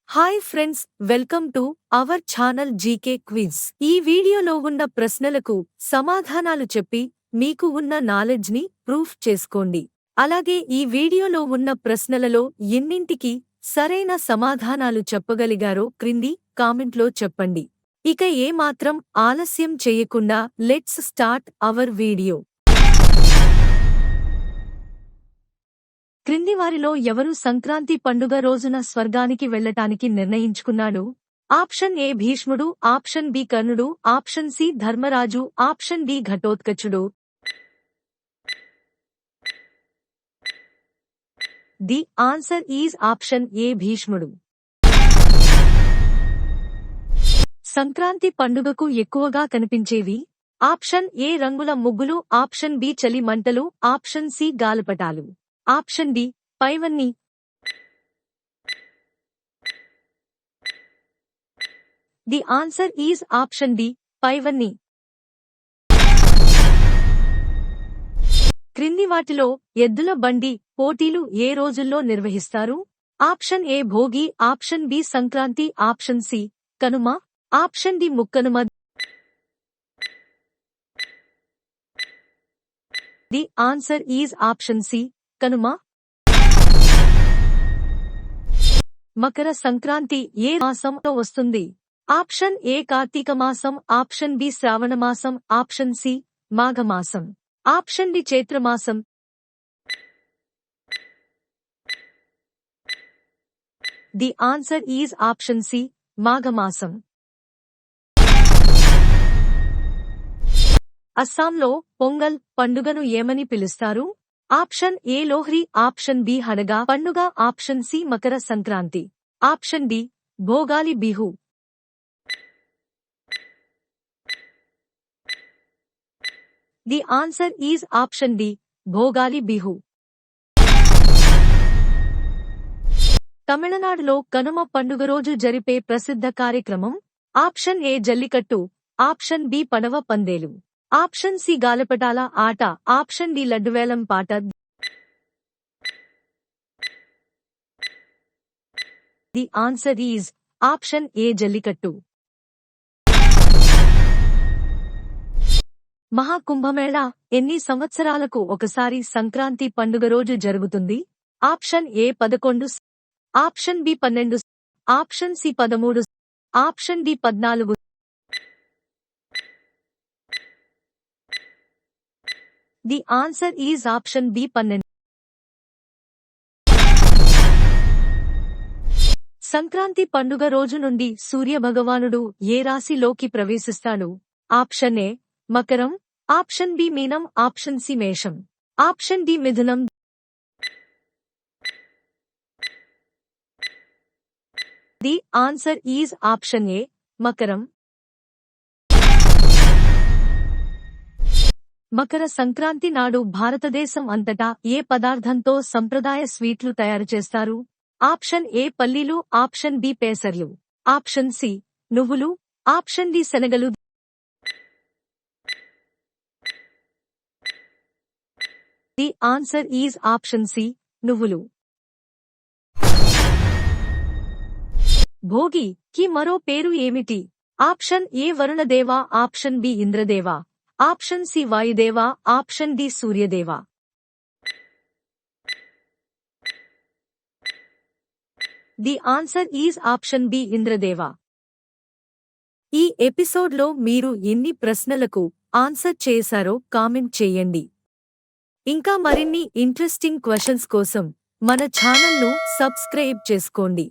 Hi friends, welcome to our channel GK quiz. ఈ వీడియోలో ఉన్న ప్రశ్నలకు సమాధానాలు చెప్పి మీకు ఉన్న నాలెడ్జ్ ని ప్రూఫ్ చేసుకోండి. అలాగే ఈ వీడియోలో ఉన్న ప్రశ్నలలో ఎన్నింటికి సరైన సమాధానాలు చెప్పగలిగారో క్రింది కామెంట్లో చెప్పండి. ఇక ఏమాత్రం ఆలస్యం చేయకుండా లెట్స్ స్టార్ట్ అవర్ వీడియో. క్రింది వారిలో ఎవరు సంక్రాంతి పండుగ రోజున స్వర్గానికి వెళ్లటానికి నిర్ణయించుకున్నాడు? Option A Bhishmudu, option B Karnudu, option C Dharmaraju, option D Ghatotkachudu. The answer is option A Bhishmudu. Sankranti పండుగకు ఎక్కువగా కనిపించేవి? ఆప్షన్ ఏ రంగుల ముగ్గులు, ఆప్షన్ బి చలి మంటలు, ఆప్షన్ సి గాలిపటాలు, ఆప్షన్ డి పైవన్నీ. The answer is option D పైవన్నీ. క్రింది వాటిలో ఎద్దుల బండి పోటీలు ఏ రోజుల్లో నిర్వహిస్తారు? Option A Bhogi, option B Sankranti, option C Kanuma, option D Mukkanuma. The answer is option C Kanuma. Makar Sankranti ఏ మాసంలో వస్తుంది? ఆప్షన్ ఏ కార్తీక మాసం, ఆప్షన్ బి శ్రావణ మాసం, option C Maghamasam, option D Chaitramasam. The answer is option C Maghamasam. అస్సాంలో పొంగల్ పండుగను ఏమని పిలుస్తారు? Option A Lohri, option B హనగా పండుగ, option C Makara Sankranti, option D Bhogali Bihu. The answer is option D Bhogali Bihu. తమిళనాడులో కనుమ పండుగ రోజు జరిపే ప్రసిద్ధ కార్యక్రమం? Option A Jallikattu, option B పడవ పందేలు, ఆప్షన్ సి గాలిపటాల ఆట, ఆప్షన్ డి లడ్డువేలం పాట. The answer is option A Jallikattu. Maha Kumbh Mela ఎన్ని సంవత్సరాలకు ఒకసారి సంక్రాంతి పండుగ రోజు జరుగుతుంది? Option A 11, option B 12, option C 13, option D 14. The answer is option B 12. Sankranti పండుగ రోజు నుండి సూర్యభగవానుడు ఏ రాశిలోకి ప్రవేశిస్తాడు? ఆప్షన్ ఏ మకరం, ఆప్షన్ బి మీనం, ఆప్షన్ సి మేషం, ఆప్షన్ డి మిథునం. The answer is option A మకరం. మకర సంక్రాంతి నాడు భారతదేశం అంతటా ఏ పదార్థంతో సంప్రదాయ స్వీట్లు తయారు చేస్తారు? ఆప్షన్ ఏ పల్లీలు, ఆప్షన్ బి పేసర్లు, ఆప్షన్ సి నువ్వులు, ఆప్షన్ డి శనగలు. The answer is option C నువ్వులు. భోగి కి మరో పేరు ఏమిటి? Option A Varunadeva, option B Indradeva, option C Vayudeva, option D Suryadeva. The answer is option B Indradeva. ఈ ఎపిసోడ్లో మీరు ఎన్ని ప్రశ్నలకు ఆన్సర్ చేశారో కామెంట్ చేయండి. ఇంకా మరిన్ని ఇంట్రెస్టింగ్ క్వశ్చన్స్ కోసం మన ఛానల్ను సబ్స్క్రైబ్ చేసుకోండి.